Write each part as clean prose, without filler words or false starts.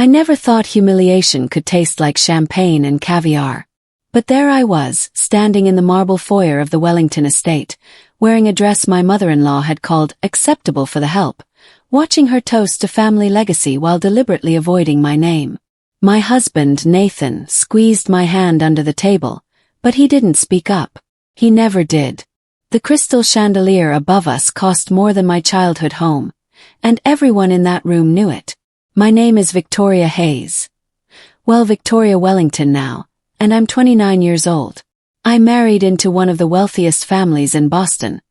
I never thought humiliation could taste like champagne and caviar. But there I was, standing in the marble foyer of the Wellington estate, wearing a dress my mother-in-law had called acceptable for the help, watching her toast to family legacy while deliberately avoiding my name. My husband, Nathan, squeezed my hand under the table, but he didn't speak up. He never did. The crystal chandelier above us cost more than my childhood home, and everyone in that room knew it. My name is Victoria Hayes. Well, Victoria Wellington now, and I'm 29 years old. I married into one of the wealthiest families in Boston,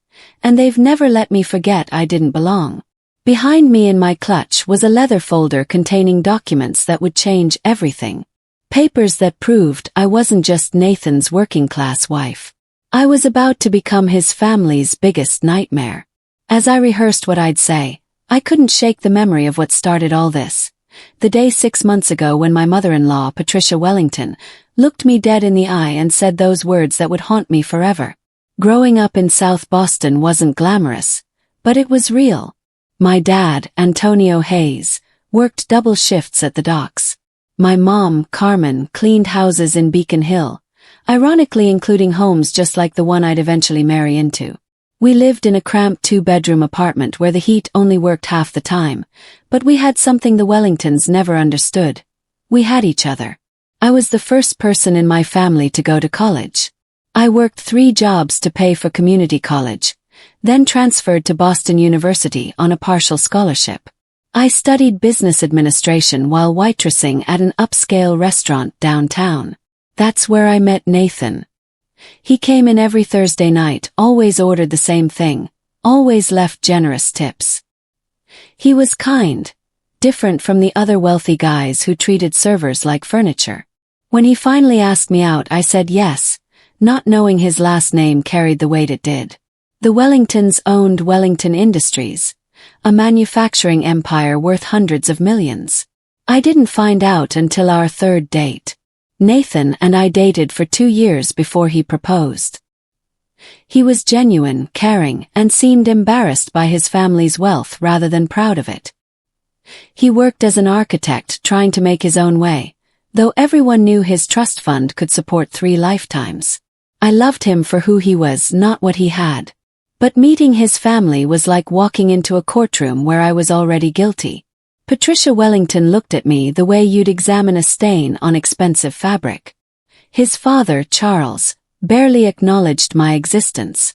and they've never let me forget I didn't belong. Behind me in my clutch was a leather folder containing documents that would change everything. Papers that proved I wasn't just Nathan's working-class wife. I was about to become his family's biggest nightmare. As I rehearsed what I'd say, I couldn't shake the memory of what started all this. The day 6 months ago when my mother-in-law, Patricia Wellington, looked me dead in the eye and said those words that would haunt me forever. Growing up in South Boston wasn't glamorous, but it was real. My dad, Antonio Hayes, worked double shifts at the docks. My mom, Carmen, cleaned houses in Beacon Hill, ironically including homes just like the one I'd eventually marry into. We lived in a cramped 2-bedroom apartment where the heat only worked half the time, but we had something the Wellingtons never understood. We had each other. I was the first person in my family to go to college. I worked 3 jobs to pay for community college, then transferred to Boston University on a partial scholarship. I studied business administration while waitressing at an upscale restaurant downtown. That's where I met Nathan. He came in every Thursday night, always ordered the same thing, always left generous tips. He was kind, different from the other wealthy guys who treated servers like furniture. When he finally asked me out, I said yes, not knowing his last name carried the weight it did. The Wellingtons owned Wellington Industries, a manufacturing empire worth hundreds of millions. I didn't find out until our 3rd date. Nathan and I dated for 2 years before he proposed. He was genuine, caring, and seemed embarrassed by his family's wealth rather than proud of it. He worked as an architect trying to make his own way, though everyone knew his trust fund could support 3 lifetimes. I loved him for who he was, not what he had. But meeting his family was like walking into a courtroom where I was already guilty. Patricia Wellington looked at me the way you'd examine a stain on expensive fabric. His father, Charles, barely acknowledged my existence.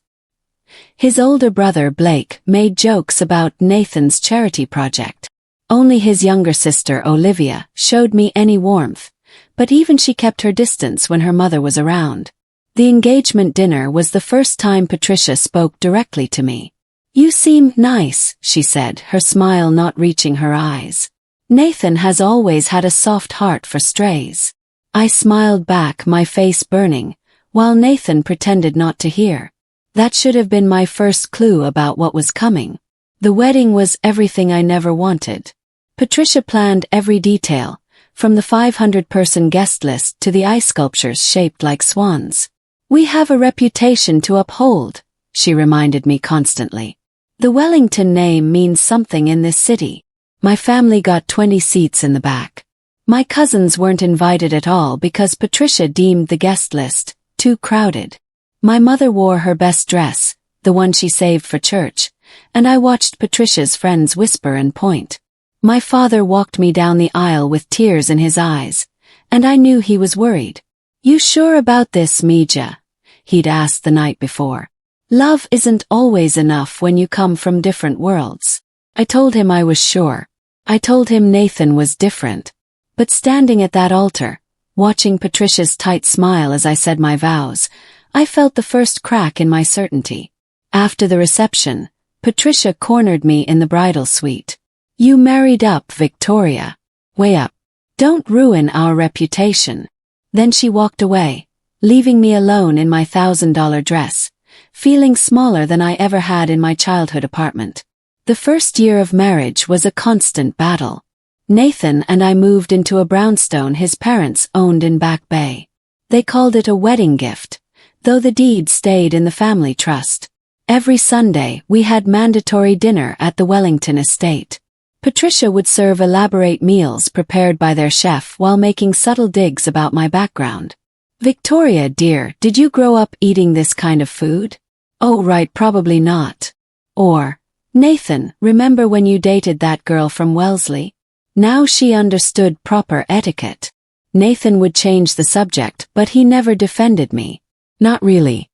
His older brother, Blake, made jokes about Nathan's charity project. Only his younger sister, Olivia, showed me any warmth, but even she kept her distance when her mother was around. The engagement dinner was the first time Patricia spoke directly to me. "You seem nice," she said, her smile not reaching her eyes. "Nathan has always had a soft heart for strays." I smiled back, my face burning, while Nathan pretended not to hear. That should have been my first clue about what was coming. The wedding was everything I never wanted. Patricia planned every detail, from the 500-person guest list to the ice sculptures shaped like swans. "We have a reputation to uphold," she reminded me constantly. "The Wellington name means something in this city." My family got 20 seats in the back. My cousins weren't invited at all because Patricia deemed the guest list too crowded. My mother wore her best dress, the one she saved for church, and I watched Patricia's friends whisper and point. My father walked me down the aisle with tears in his eyes, and I knew he was worried. "You sure about this, Mija?" he'd asked the night before. "Love isn't always enough when you come from different worlds." I told him I was sure. I told him Nathan was different. But standing at that altar, watching Patricia's tight smile as I said my vows, I felt the first crack in my certainty. After the reception, Patricia cornered me in the bridal suite. "You married up, Victoria. Way up. Don't ruin our reputation." Then she walked away, leaving me alone in my $1,000 dress, feeling smaller than I ever had in my childhood apartment. The first year of marriage was a constant battle. Nathan and I moved into a brownstone his parents owned in Back Bay. They called it a wedding gift, though the deed stayed in the family trust. Every Sunday we had mandatory dinner at the Wellington estate. Patricia would serve elaborate meals prepared by their chef while making subtle digs about my background. Victoria, dear, did you grow up eating this kind of food? Oh, right, probably not. Or, Nathan, remember when you dated that girl from Wellesley? Now she understood proper etiquette. Nathan would change the subject, but he never defended me. Not really.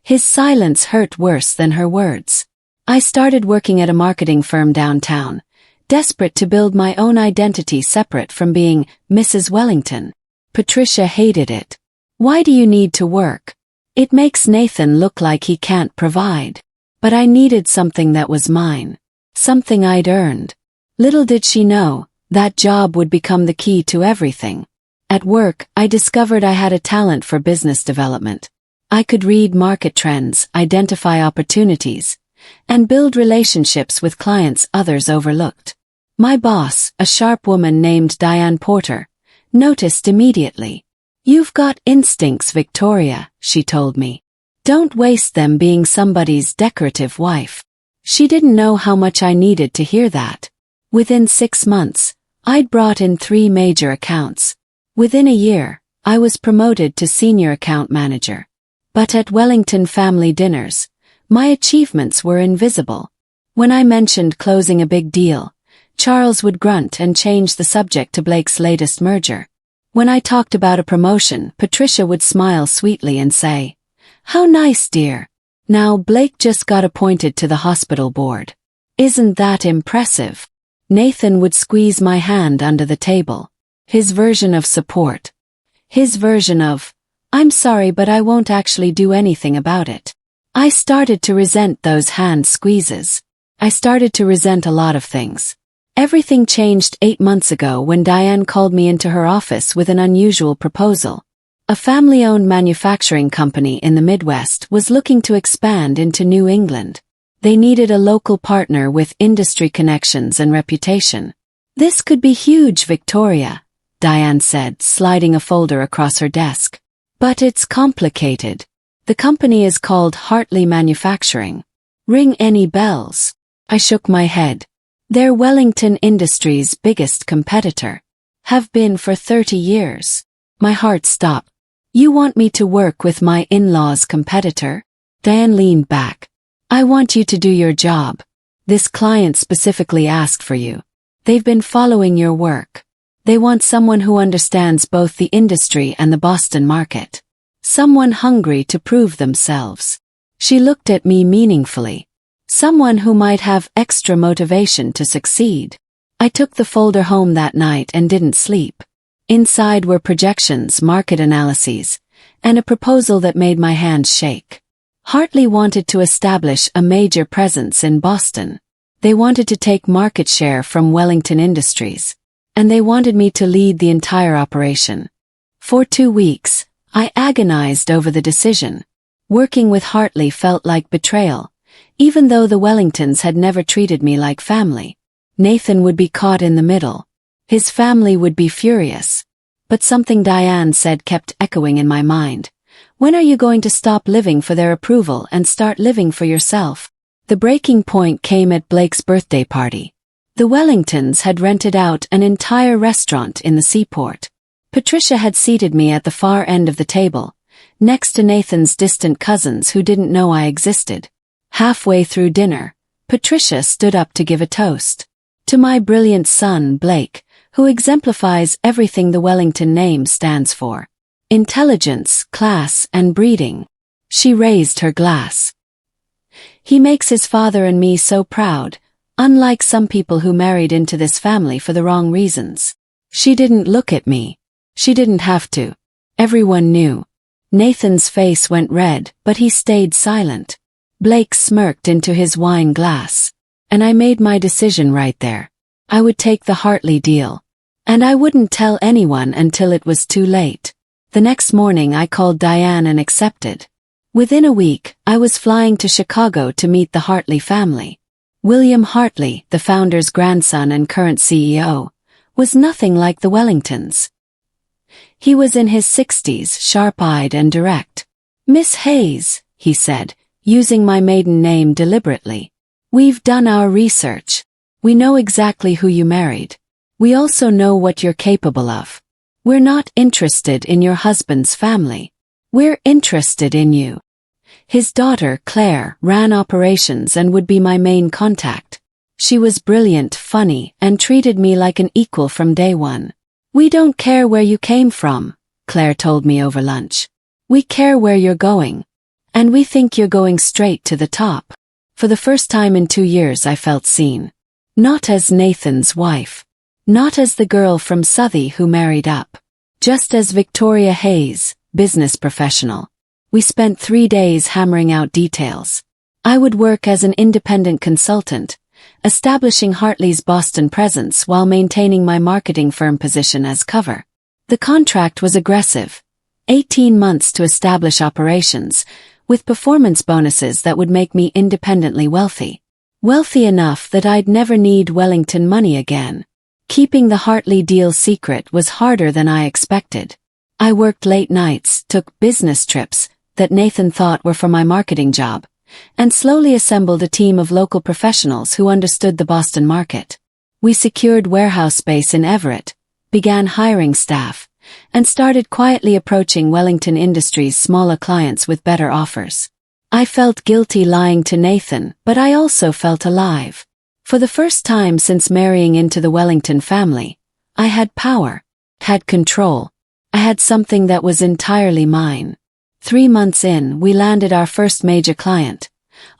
His silence hurt worse than her words. I started working at a marketing firm downtown, desperate to build my own identity separate from being Mrs. Wellington. Patricia hated it. Why do you need to work? It makes Nathan look like he can't provide. But I needed something that was mine. Something I'd earned. Little did she know, that job would become the key to everything. At work, I discovered I had a talent for business development. I could read market trends, identify opportunities, and build relationships with clients others overlooked. My boss, a sharp woman named Diane Porter, noticed immediately. You've got instincts, Victoria, she told me. Don't waste them being somebody's decorative wife. She didn't know how much I needed to hear that. Within 6 months, I'd brought in 3 major accounts. Within a year, I was promoted to senior account manager. But at Wellington family dinners, my achievements were invisible. When I mentioned closing a big deal, Charles would grunt and change the subject to Blake's latest merger. When I talked about a promotion, Patricia would smile sweetly and say, "How nice, dear. Now Blake just got appointed to the hospital board. Isn't that impressive?" Nathan would squeeze my hand under the table. His version of support. His version of, "I'm sorry, but I won't actually do anything about it." I started to resent those hand squeezes. I started to resent a lot of things. Everything changed 8 months ago when Diane called me into her office with an unusual proposal. A family-owned manufacturing company in the Midwest was looking to expand into New England. They needed a local partner with industry connections and reputation. "This could be huge, Victoria," Diane said, sliding a folder across her desk. "But it's complicated. The company is called Hartley Manufacturing. Ring any bells?" I shook my head. "They're Wellington Industries' biggest competitor. Have been for 30 years. My heart stopped. "You want me to work with my in-laws' competitor?" Diane leaned back. "I want you to do your job. This client specifically asked for you. They've been following your work. They want someone who understands both the industry and the Boston market. Someone hungry to prove themselves." She looked at me meaningfully. Someone who might have extra motivation to succeed. I took the folder home that night and didn't sleep. Inside were projections, market analyses, and a proposal that made my hands shake. Hartley wanted to establish a major presence in Boston. They wanted to take market share from Wellington Industries. And they wanted me to lead the entire operation. For 2 weeks, I agonized over the decision. Working with Hartley felt like betrayal, even though the Wellingtons had never treated me like family. Nathan would be caught in the middle. His family would be furious. But something Diane said kept echoing in my mind. "When are you going to stop living for their approval and start living for yourself?" The breaking point came at Blake's birthday party. The Wellingtons had rented out an entire restaurant in the seaport. Patricia had seated me at the far end of the table, next to Nathan's distant cousins who didn't know I existed. Halfway through dinner, Patricia stood up to give a toast. "To my brilliant son, Blake, who exemplifies everything the Wellington name stands for. Intelligence, class, and breeding." She raised her glass. "He makes his father and me so proud, unlike some people who married into this family for the wrong reasons." She didn't look at me. She didn't have to. Everyone knew. Nathan's face went red, but he stayed silent. Blake smirked into his wine glass. And I made my decision right there. I would take the Hartley deal. And I wouldn't tell anyone until it was too late. The next morning I called Diane and accepted. Within a week, I was flying to Chicago to meet the Hartley family. William Hartley, the founder's grandson and current CEO, was nothing like the Wellingtons. He was in his 60s, sharp-eyed and direct. "Miss Hayes," he said, using my maiden name deliberately. "We've done our research. We know exactly who you married. We also know what you're capable of. We're not interested in your husband's family. We're interested in you. His daughter, Claire, ran operations and would be my main contact. She was brilliant, funny, and treated me like an equal from day one. We don't care where you came from, Claire told me over lunch. We care where you're going. And we think you're going straight to the top. For the first time in 2 years I felt seen. Not as Nathan's wife. Not as the girl from Southie who married up. Just as Victoria Hayes, business professional. We spent 3 days hammering out details. I would work as an independent consultant, establishing Hartley's Boston presence while maintaining my marketing firm position as cover. The contract was aggressive. 18 months to establish operations, with performance bonuses that would make me independently wealthy. Wealthy enough that I'd never need Wellington money again. Keeping the Hartley deal secret was harder than I expected. I worked late nights, took business trips that Nathan thought were for my marketing job, and slowly assembled a team of local professionals who understood the Boston market. We secured warehouse space in Everett, began hiring staff, and started quietly approaching Wellington Industries' smaller clients with better offers. I felt guilty lying to Nathan, but I also felt alive. For the first time since marrying into the Wellington family, I had power, had control. I had something that was entirely mine. 3 months in, we landed our first major client,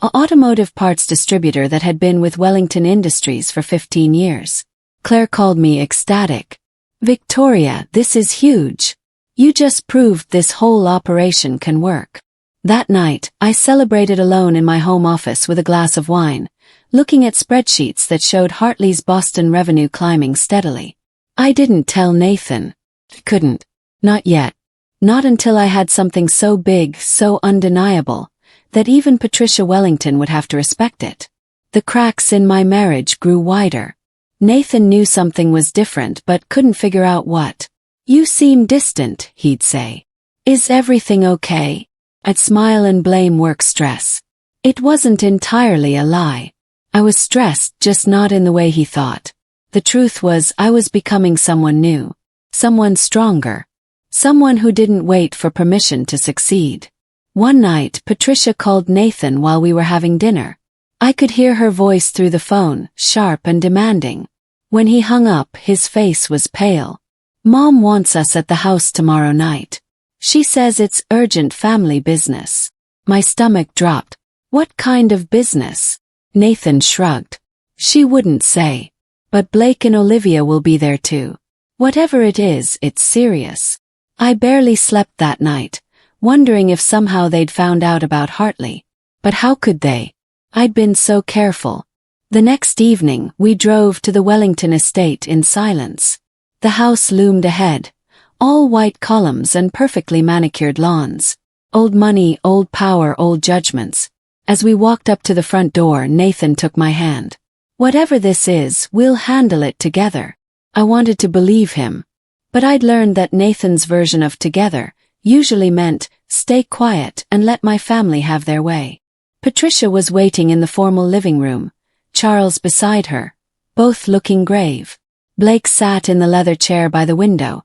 an automotive parts distributor that had been with Wellington Industries for 15 years. Claire called me ecstatic. Victoria, this is huge. You just proved this whole operation can work. That night, I celebrated alone in my home office with a glass of wine, looking at spreadsheets that showed Hartley's Boston revenue climbing steadily. I didn't tell Nathan. Couldn't. Not yet. Not until I had something so big, so undeniable, that even Patricia Wellington would have to respect it. The cracks in my marriage grew wider. Nathan knew something was different but couldn't figure out what. You seem distant, he'd say. Is everything okay? I'd smile and blame work stress. It wasn't entirely a lie. I was stressed, just not in the way he thought. The truth was I was becoming someone new. Someone stronger. Someone who didn't wait for permission to succeed. One night, Patricia called Nathan while we were having dinner. I could hear her voice through the phone, sharp and demanding. When he hung up, his face was pale. Mom wants us at the house tomorrow night. She says it's urgent family business. My stomach dropped. What kind of business? Nathan shrugged. She wouldn't say. But Blake and Olivia will be there too. Whatever it is, it's serious. I barely slept that night, wondering if somehow they'd found out about Hartley. But how could they? I'd been so careful. The next evening, we drove to the Wellington estate in silence. The house loomed ahead, all white columns and perfectly manicured lawns. Old money, old power, old judgments. As we walked up to the front door, Nathan took my hand. Whatever this is, we'll handle it together. I wanted to believe him. But I'd learned that Nathan's version of together usually meant stay quiet and let my family have their way. Patricia was waiting in the formal living room, Charles beside her, both looking grave. Blake sat in the leather chair by the window,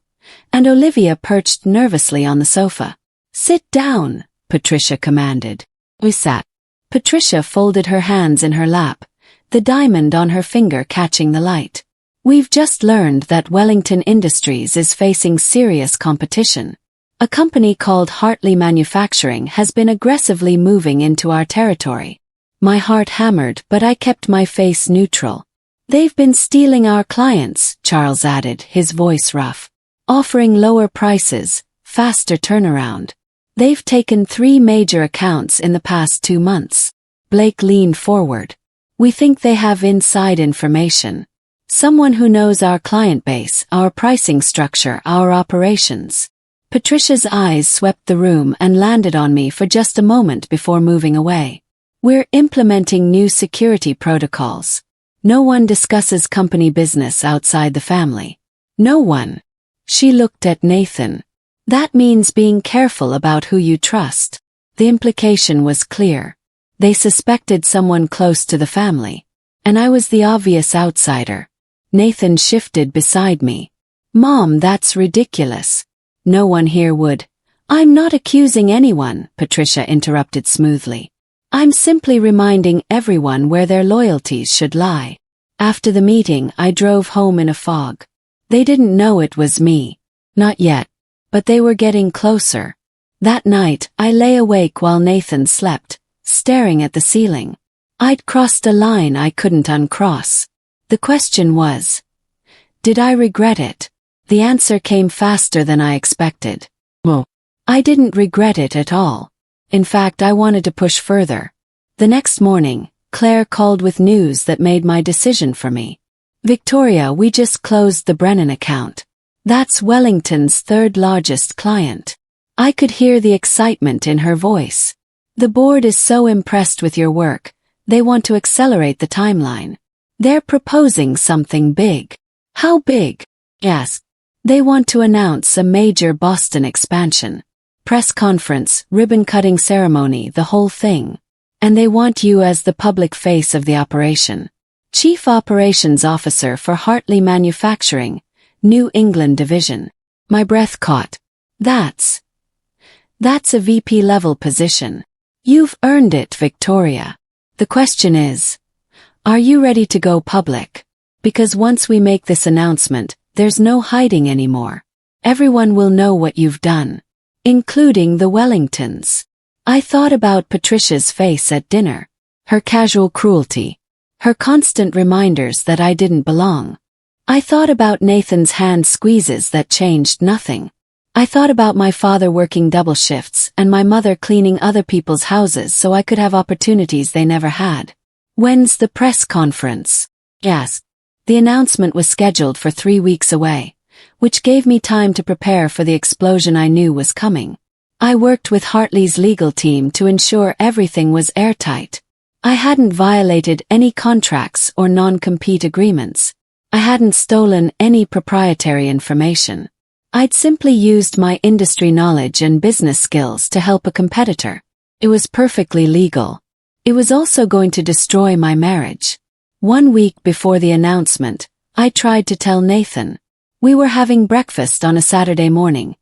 and Olivia perched nervously on the sofa. Sit down, Patricia commanded. We sat. Patricia folded her hands in her lap, the diamond on her finger catching the light. We've just learned that Wellington Industries is facing serious competition. A company called Hartley Manufacturing has been aggressively moving into our territory. My heart hammered, but I kept my face neutral. They've been stealing our clients, Charles added, his voice rough. Offering lower prices, faster turnaround. They've taken 3 major accounts in the past 2 months. Blake leaned forward. We think they have inside information. Someone who knows our client base, our pricing structure, our operations. Patricia's eyes swept the room and landed on me for just a moment before moving away. We're implementing new security protocols. No one discusses company business outside the family. No one. She looked at Nathan. That means being careful about who you trust. The implication was clear. They suspected someone close to the family. And I was the obvious outsider. Nathan shifted beside me. "Mom, that's ridiculous. No one here would." "I'm not accusing anyone," Patricia interrupted smoothly. "I'm simply reminding everyone where their loyalties should lie." After the meeting, I drove home in a fog. They didn't know it was me. Not yet. But they were getting closer. That night, I lay awake while Nathan slept, staring at the ceiling. I'd crossed a line I couldn't uncross. The question was, did I regret it? The answer came faster than I expected. Well, I didn't regret it at all. In fact, I wanted to push further. The next morning, Claire called with news that made my decision for me. "Victoria, we just closed the Brennan account. That's Wellington's third largest client." I could hear the excitement in her voice. "The board is so impressed with your work, they want to accelerate the timeline. They're proposing something big." "How big?" "Yes. They want to announce a major Boston expansion. Press conference, ribbon-cutting ceremony, the whole thing. And they want you as the public face of the operation. Chief Operations Officer for Hartley Manufacturing, New England Division." My breath caught. That's a VP-level position. "You've earned it, Victoria. The question is, are you ready to go public? Because once we make this announcement, there's no hiding anymore. Everyone will know what you've done, including the Wellingtons." I thought about Patricia's face at dinner, her casual cruelty, her constant reminders that I didn't belong. I thought about Nathan's hand squeezes that changed nothing. I thought about my father working double shifts and my mother cleaning other people's houses so I could have opportunities they never had. "When's the press conference?" "Yes." The announcement was scheduled for 3 weeks away, which gave me time to prepare for the explosion I knew was coming. I worked with Hartley's legal team to ensure everything was airtight. I hadn't violated any contracts or non-compete agreements. I hadn't stolen any proprietary information. I'd simply used my industry knowledge and business skills to help a competitor. It was perfectly legal. It was also going to destroy my marriage. 1 week before the announcement, I tried to tell Nathan. We were having breakfast on a Saturday morning,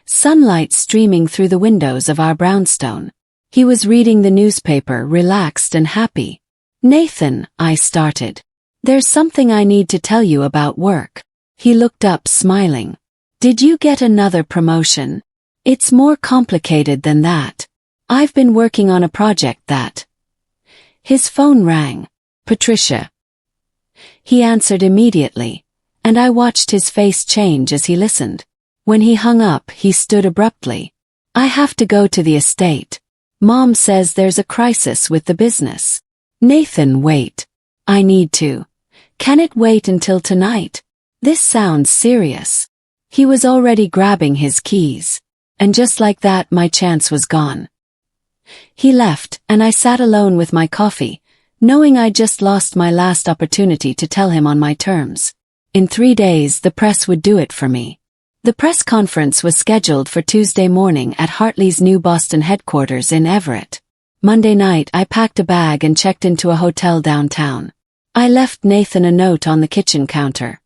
sunlight streaming through the windows of our brownstone. He was reading the newspaper, relaxed and happy. "Nathan," I started, "there's something I need to tell you about work." He looked up, smiling. "Did you get another promotion?" "It's more complicated than that. I've been working on a project that—" His phone rang. "Patricia." He answered immediately, and I watched his face change as he listened. When he hung up, he stood abruptly. "I have to go to the estate. Mom says there's a crisis with the business." "Nathan, wait. I need to. Can it wait until tonight? This sounds serious." He was already grabbing his keys. And just like that, my chance was gone. He left, and I sat alone with my coffee, knowing I'd just lost my last opportunity to tell him on my terms. In 3 days, the press would do it for me. The press conference was scheduled for Tuesday morning at Hartley's new Boston headquarters in Everett. Monday night, I packed a bag and checked into a hotel downtown. I left Nathan a note on the kitchen counter.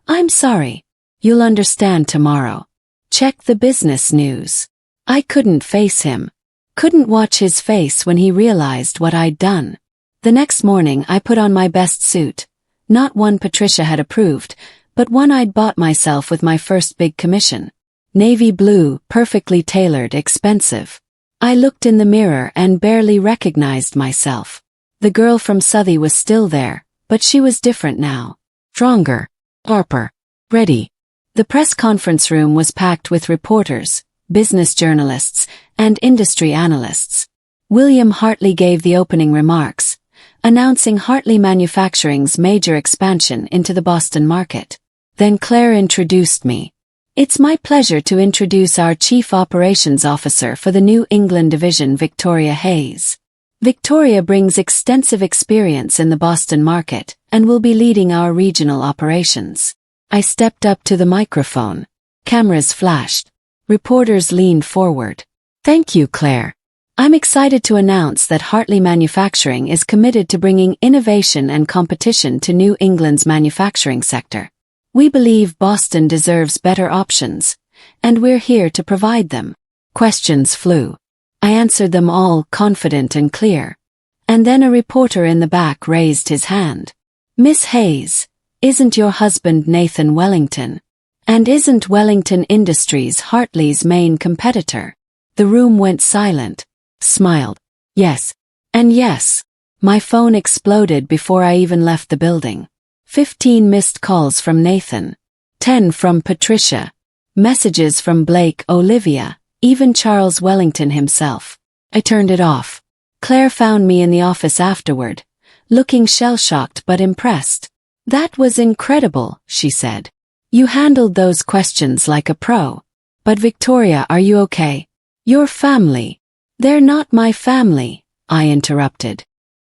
"I'm sorry. You'll understand tomorrow. Check the business news." I couldn't face him. Couldn't watch his face when he realized what I'd done. The next morning, I put on my best suit. Not one Patricia had approved, but one I'd bought myself with my first big commission. Navy blue, perfectly tailored, expensive. I looked in the mirror and barely recognized myself. The girl from Southie was still there, but she was different now. Stronger. Sharper. Ready. The press conference room was packed with reporters, business journalists, and industry analysts. William Hartley gave the opening remarks, announcing Hartley Manufacturing's major expansion into the Boston market. Then Claire introduced me. "It's my pleasure to introduce our Chief Operations Officer for the New England Division, Victoria Hayes. Victoria brings extensive experience in the Boston market and will be leading our regional operations." I stepped up to the microphone. Cameras flashed. Reporters leaned forward. "Thank you, Claire. I'm excited to announce that Hartley Manufacturing is committed to bringing innovation and competition to New England's manufacturing sector. We believe Boston deserves better options, and we're here to provide them. Questions flew. I answered them all confident and clear. And then a reporter in the back raised his hand. Miss Hayes, isn't your husband Nathan Wellington? And isn't Wellington Industries Hartley's main competitor? The room went silent. Smiled. Yes. And yes. My phone exploded before I even left the building. 15 missed calls from Nathan. 10 from Patricia. Messages from Blake, Olivia, even Charles Wellington himself. I turned it off. Claire found me in the office afterward, looking shell-shocked but impressed. That was incredible, she said. You handled those questions like a pro. But Victoria, are you okay? Your family. They're not my family, I interrupted.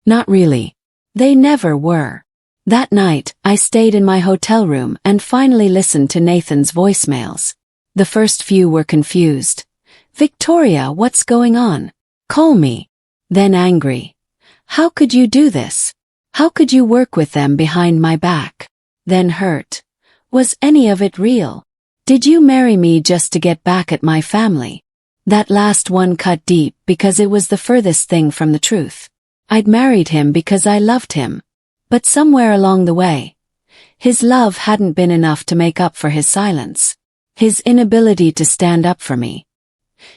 Not really. They never were. That night, I stayed in my hotel room and finally listened to Nathan's voicemails. The first few were confused. Victoria, what's going on? Call me. Then angry. How could you do this? How could you work with them behind my back? Then hurt. Was any of it real? Did you marry me just to get back at my family? That last one cut deep because it was the furthest thing from the truth. I'd married him because I loved him. But somewhere along the way, his love hadn't been enough to make up for his silence. His inability to stand up for me.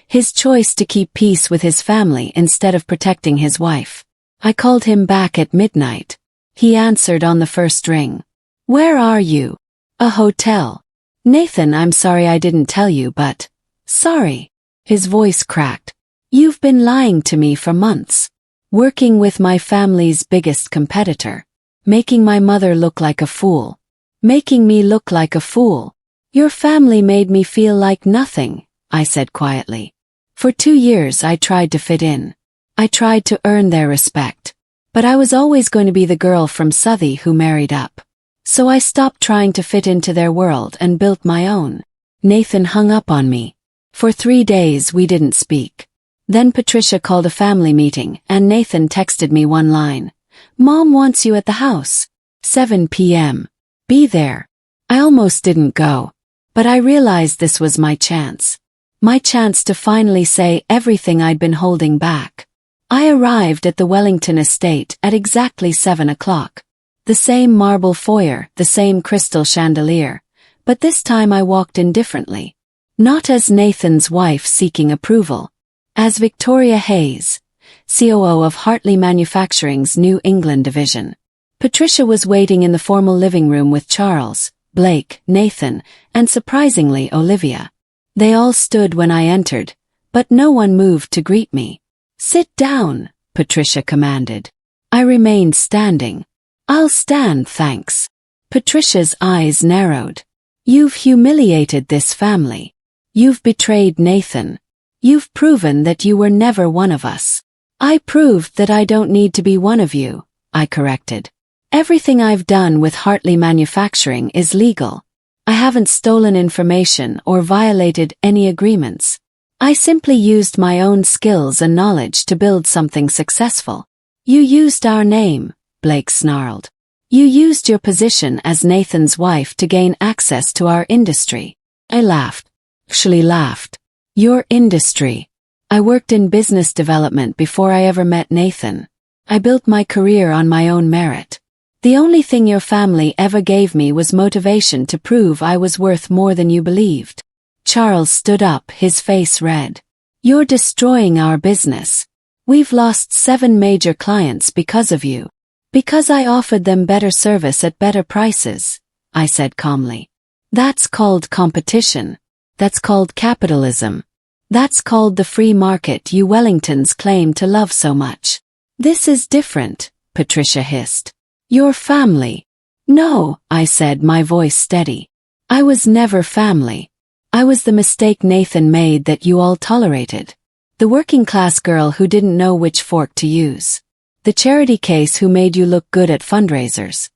His choice to keep peace with his family instead of protecting his wife. I called him back at midnight. He answered on the first ring. Where are you? A hotel. Nathan, I'm sorry I didn't tell you, but... Sorry. His voice cracked. You've been lying to me for months. Working with my family's biggest competitor. Making my mother look like a fool. Making me look like a fool. Your family made me feel like nothing, I said quietly. For 2 years I tried to fit in. I tried to earn their respect. But I was always going to be the girl from Southie who married up. So I stopped trying to fit into their world and built my own. Nathan hung up on me. For 3 days we didn't speak. Then Patricia called a family meeting and Nathan texted me one line. Mom wants you at the house. 7 p.m. Be there. I almost didn't go. But I realized this was my chance. My chance to finally say everything I'd been holding back. I arrived at the Wellington estate at exactly 7 o'clock. The same marble foyer, the same crystal chandelier. But this time I walked in differently. Not as Nathan's wife seeking approval. As Victoria Hayes, COO of Hartley Manufacturing's New England division. Patricia was waiting in the formal living room with Charles, Blake, Nathan, and surprisingly Olivia. They all stood when I entered, but no one moved to greet me. Sit down, Patricia commanded. I remained standing. I'll stand, thanks. Patricia's eyes narrowed. You've humiliated this family. You've betrayed Nathan. You've proven that you were never one of us. I proved that I don't need to be one of you, I corrected. Everything I've done with Hartley Manufacturing is legal. I haven't stolen information or violated any agreements. I simply used my own skills and knowledge to build something successful. You used our name, Blake snarled. You used your position as Nathan's wife to gain access to our industry. I laughed. Actually laughed. Your industry. I worked in business development before I ever met Nathan. I built my career on my own merit. The only thing your family ever gave me was motivation to prove I was worth more than you believed. Charles stood up, his face red. You're destroying our business. We've lost 7 major clients because of you. Because I offered them better service at better prices, I said calmly. That's called competition. That's called capitalism. That's called the free market you Wellingtons claim to love so much. This is different, Patricia hissed. Your family. No, I said, my voice steady. I was never family. I was the mistake Nathan made that you all tolerated. The working class girl who didn't know which fork to use. The charity case who made you look good at fundraisers.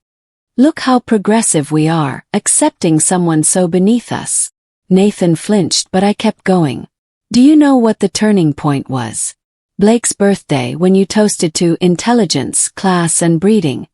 Look how progressive we are, accepting someone so beneath us. Nathan flinched, but I kept going. Do you know what the turning point was? Blake's birthday when you toasted to intelligence, class and breeding,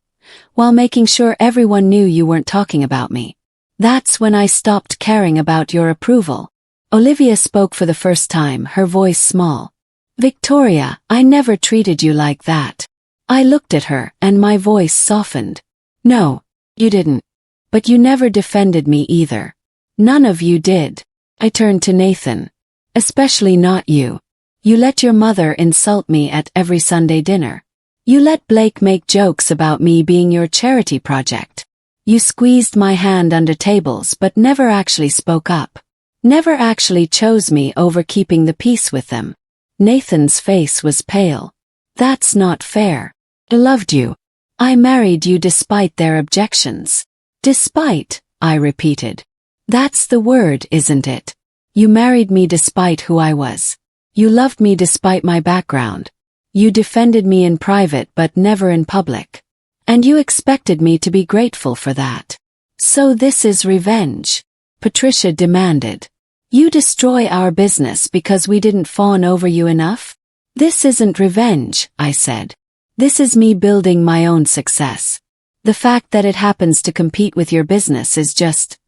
while making sure everyone knew you weren't talking about me. That's when I stopped caring about your approval. Olivia spoke for the first time, her voice small. Victoria, I never treated you like that. I looked at her, and my voice softened. No, you didn't. But you never defended me either. None of you did. I turned to Nathan. Especially not you. You let your mother insult me at every Sunday dinner. You let Blake make jokes about me being your charity project. You squeezed my hand under tables but never actually spoke up. Never actually chose me over keeping the peace with them. Nathan's face was pale. That's not fair. I loved you. I married you despite their objections. Despite, I repeated. That's the word, isn't it? You married me despite who I was. You loved me despite my background. You defended me in private but never in public. And you expected me to be grateful for that. So this is revenge? Patricia demanded. You destroy our business because we didn't fawn over you enough? This isn't revenge, I said. This is me building my own success. The fact that it happens to compete with your business is just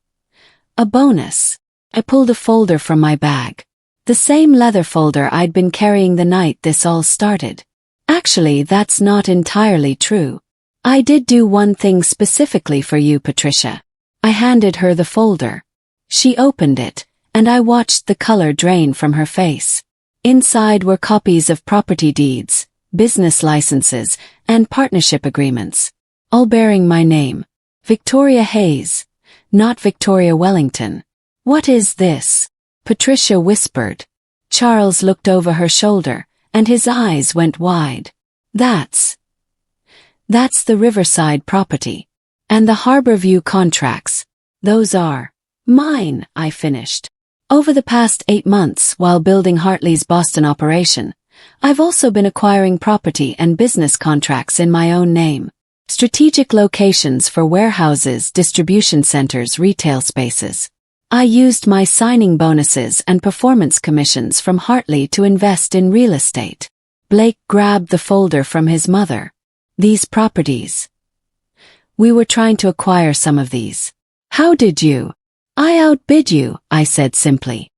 a bonus. I pulled a folder from my bag. The same leather folder I'd been carrying the night this all started. Actually, that's not entirely true. I did do one thing specifically for you, Patricia. I handed her the folder. She opened it, and I watched the color drain from her face. Inside were copies of property deeds, business licenses, and partnership agreements, all bearing my name. Victoria Hayes, not Victoria Wellington. What is this? Patricia whispered. Charles looked over her shoulder, and his eyes went wide. That's the Riverside property. And the Harborview contracts. Those are mine, I finished. Over the past 8 months while building Hartley's Boston operation, I've also been acquiring property and business contracts in my own name. Strategic locations for warehouses, distribution centers, retail spaces. I used my signing bonuses and performance commissions from Hartley to invest in real estate. Blake grabbed the folder from his mother. These properties. We were trying to acquire some of these. How did you? I outbid you, I said simply.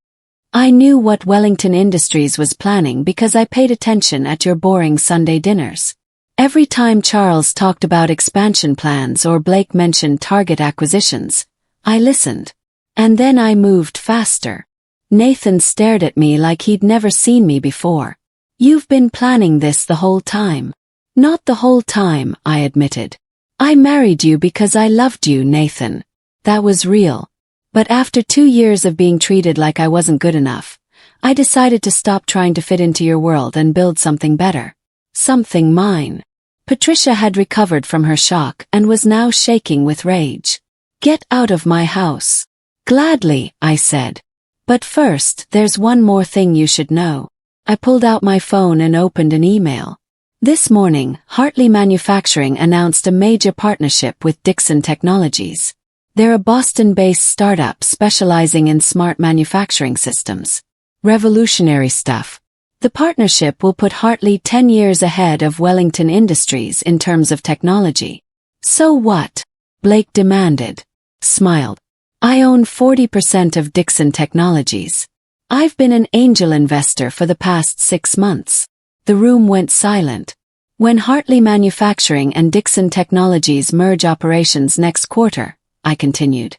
I knew what Wellington Industries was planning because I paid attention at your boring Sunday dinners. Every time Charles talked about expansion plans or Blake mentioned target acquisitions, I listened. And then I moved faster. Nathan stared at me like he'd never seen me before. You've been planning this the whole time. Not the whole time, I admitted. I married you because I loved you, Nathan. That was real. But after 2 years of being treated like I wasn't good enough, I decided to stop trying to fit into your world and build something better. Something mine. Patricia had recovered from her shock and was now shaking with rage. Get out of my house. Gladly, I said. But first, there's one more thing you should know. I pulled out my phone and opened an email. This morning, Hartley Manufacturing announced a major partnership with Dixon Technologies. They're a Boston-based startup specializing in smart manufacturing systems. Revolutionary stuff. The partnership will put Hartley 10 years ahead of Wellington Industries in terms of technology. So what? Blake demanded. Smiled. I own 40% of Dixon Technologies. I've been an angel investor for the past 6 months. The room went silent. When Hartley Manufacturing and Dixon Technologies merge operations next quarter, I continued,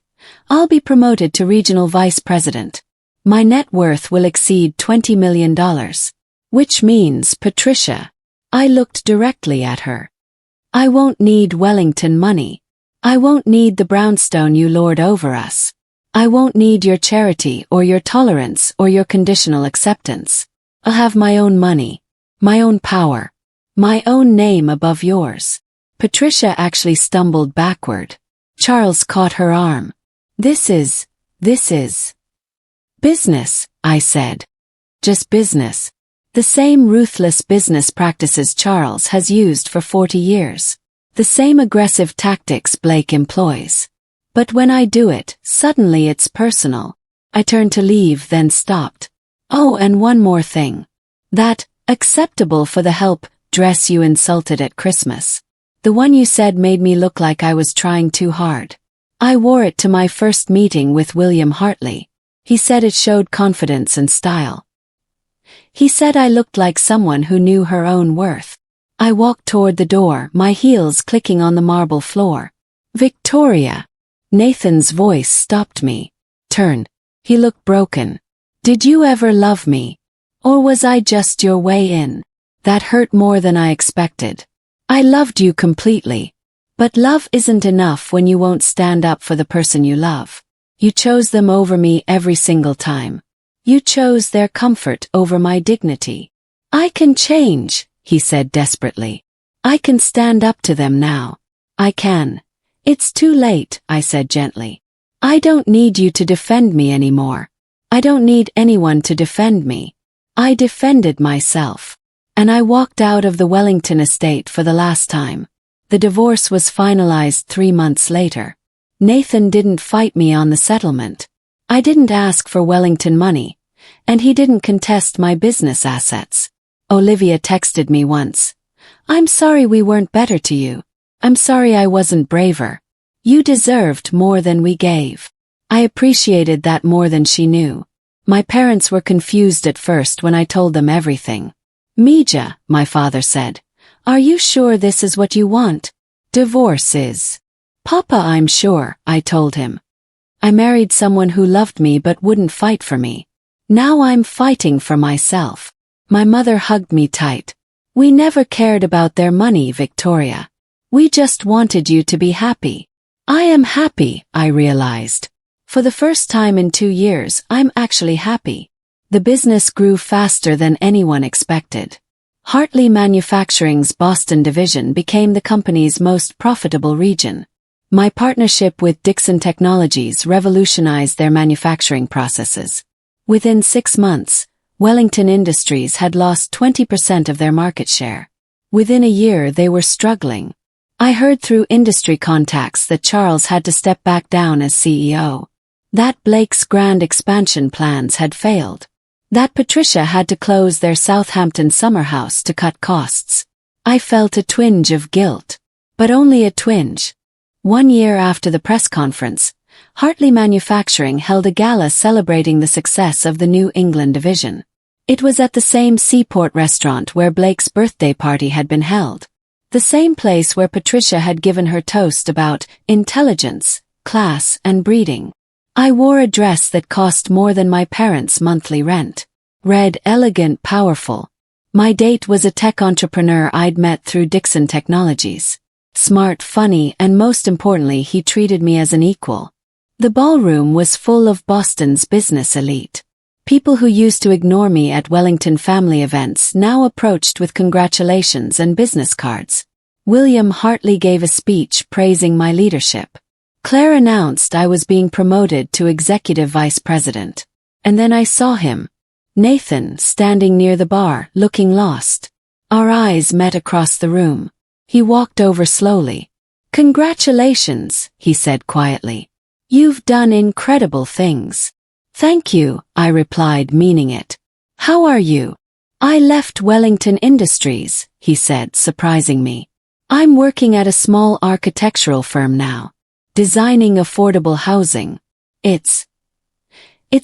I'll be promoted to regional vice president. My net worth will exceed $20 million. Which means, Patricia. I looked directly at her. I won't need Wellington money. I won't need the brownstone you lord over us. I won't need your charity or your tolerance or your conditional acceptance. I'll have my own money, my own power, my own name above yours. Patricia actually stumbled backward. Charles caught her arm. This is business, I said. Just business. The same ruthless business practices Charles has used for 40 years. The same aggressive tactics Blake employs. But when I do it, suddenly it's personal. I turned to leave, then stopped. Oh, and one more thing. That Acceptable for the help dress you insulted at Christmas. The one you said made me look like I was trying too hard. I wore it to my first meeting with William Hartley. He said it showed confidence and style. He said I looked like someone who knew her own worth. I walked toward the door, my heels clicking on the marble floor. Victoria! Nathan's voice stopped me. Turn. He looked broken. Did you ever love me? Or was I just your way in? That hurt more than I expected. I loved you completely. But love isn't enough when you won't stand up for the person you love. You chose them over me every single time. You chose their comfort over my dignity. I can change, he said desperately. I can stand up to them now. I can. It's too late, I said gently. I don't need you to defend me anymore. I don't need anyone to defend me. I defended myself. And I walked out of the Wellington estate for the last time. The divorce was finalized 3 months later. Nathan didn't fight me on the settlement. I didn't ask for Wellington money. And he didn't contest my business assets. Olivia texted me once. I'm sorry we weren't better to you. I'm sorry I wasn't braver. You deserved more than we gave. I appreciated that more than she knew. My parents were confused at first when I told them everything. Mija, my father said, are you sure this is what you want? Divorce is. Papa, I'm sure, I told him. I married someone who loved me but wouldn't fight for me. Now I'm fighting for myself. My mother hugged me tight. We never cared about their money, Victoria. We just wanted you to be happy. I am happy, I realized. For the first time in 2 years, I'm actually happy. The business grew faster than anyone expected. Hartley Manufacturing's Boston division became the company's most profitable region. My partnership with Dixon Technologies revolutionized their manufacturing processes. Within 6 months, Wellington Industries had lost 20% of their market share. Within a year they were struggling. I heard through industry contacts that Charles had to step back down as CEO. That Blake's grand expansion plans had failed. That Patricia had to close their Southampton summer house to cut costs. I felt a twinge of guilt. But only a twinge. 1 year after the press conference, Hartley Manufacturing held a gala celebrating the success of the New England division. It was at the same seaport restaurant where Blake's birthday party had been held. The same place where Patricia had given her toast about intelligence, class, and breeding. I wore a dress that cost more than my parents' monthly rent. Red, elegant, powerful. My date was a tech entrepreneur I'd met through Dixon Technologies. Smart, funny, and most importantly, he treated me as an equal. The ballroom was full of Boston's business elite. People who used to ignore me at Wellington family events now approached with congratulations and business cards. William Hartley gave a speech praising my leadership. Claire announced I was being promoted to executive vice president. And then I saw him. Nathan, standing near the bar, looking lost. Our eyes met across the room. He walked over slowly. Congratulations, he said quietly. You've done incredible things. Thank you, I replied, meaning it. How are you? I left Wellington Industries, he said, surprising me. I'm working at a small architectural firm now. Designing affordable housing. It's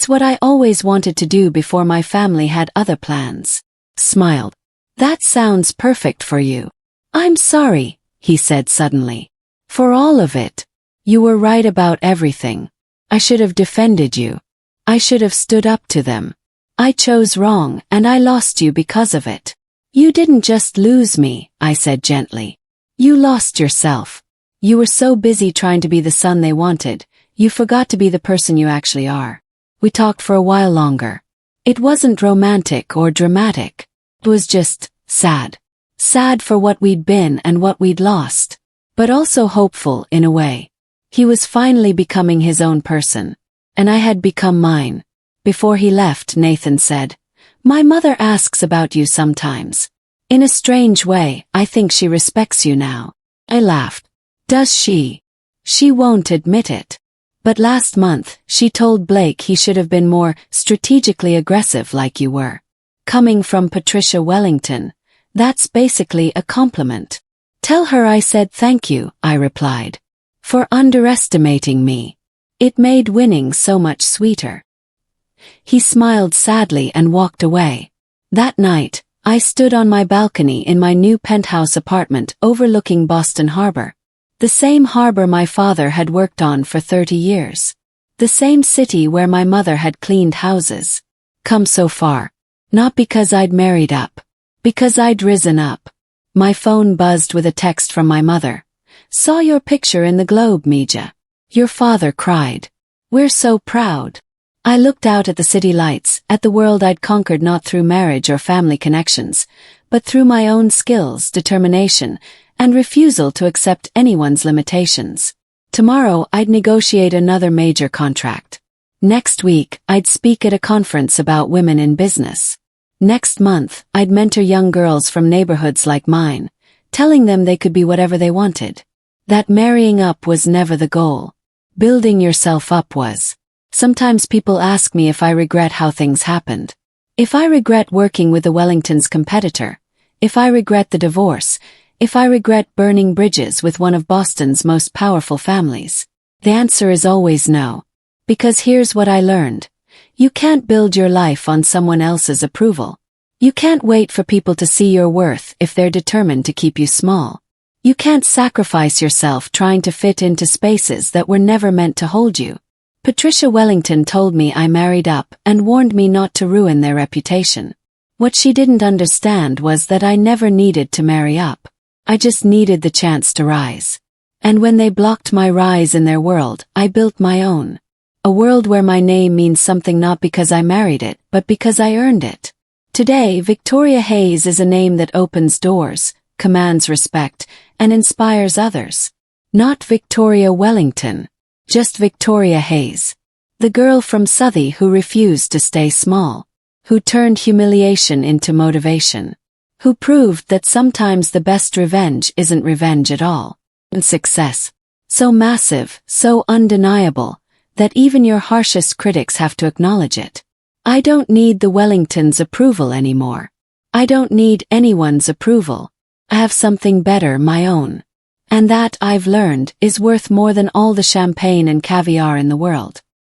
what I always wanted to do before my family had other plans. Smiled. That sounds perfect for you. I'm sorry, he said suddenly. For all of it. You were right about everything. I should have defended you. I should have stood up to them. I chose wrong and I lost you because of it. You didn't just lose me, I said gently. You lost yourself. You were so busy trying to be the son they wanted, you forgot to be the person you actually are. We talked for a while longer. It wasn't romantic or dramatic. It was just sad. Sad for what we'd been and what we'd lost. But also hopeful in a way. He was finally becoming his own person. And I had become mine. Before he left, Nathan said, My mother asks about you sometimes. In a strange way, I think she respects you now. I laughed. Does she? She won't admit it. But last month, she told Blake he should have been more strategically aggressive like you were. Coming from Patricia Wellington, that's basically a compliment. Tell her I said thank you, I replied, for underestimating me. It made winning so much sweeter. He smiled sadly and walked away. That night, I stood on my balcony in my new penthouse apartment overlooking Boston Harbor. The same harbor my father had worked on for 30 years. The same city where my mother had cleaned houses. Come so far. Not because I'd married up. Because I'd risen up. My phone buzzed with a text from my mother. Saw your picture in the Globe, Mija. Your father cried. We're so proud. I looked out at the city lights, at the world I'd conquered not through marriage or family connections, but through my own skills, determination, and refusal to accept anyone's limitations. Tomorrow I'd negotiate another major contract. Next week I'd speak at a conference about women in business. Next month I'd mentor young girls from neighborhoods like mine, telling them they could be whatever they wanted. That marrying up was never the goal. Building yourself up was. Sometimes people ask me if I regret how things happened. If I regret working with the Wellingtons' competitor. If I regret the divorce. If I regret burning bridges with one of Boston's most powerful families. The answer is always no. Because here's what I learned. You can't build your life on someone else's approval. You can't wait for people to see your worth if they're determined to keep you small. You can't sacrifice yourself trying to fit into spaces that were never meant to hold you. Patricia Wellington told me I married up and warned me not to ruin their reputation. What she didn't understand was that I never needed to marry up. I just needed the chance to rise. And when they blocked my rise in their world, I built my own. A world where my name means something not because I married it, but because I earned it. Today, Victoria Hayes is a name that opens doors, commands respect, and inspires others. Not Victoria Wellington. Just Victoria Hayes. The girl from Southie who refused to stay small. Who turned humiliation into motivation. Who proved that sometimes the best revenge isn't revenge at all. And success. So massive, so undeniable, that even your harshest critics have to acknowledge it. I don't need the Wellingtons' approval anymore. I don't need anyone's approval. I have something better, my own. And that, I've learned, is worth more than all the champagne and caviar in the world.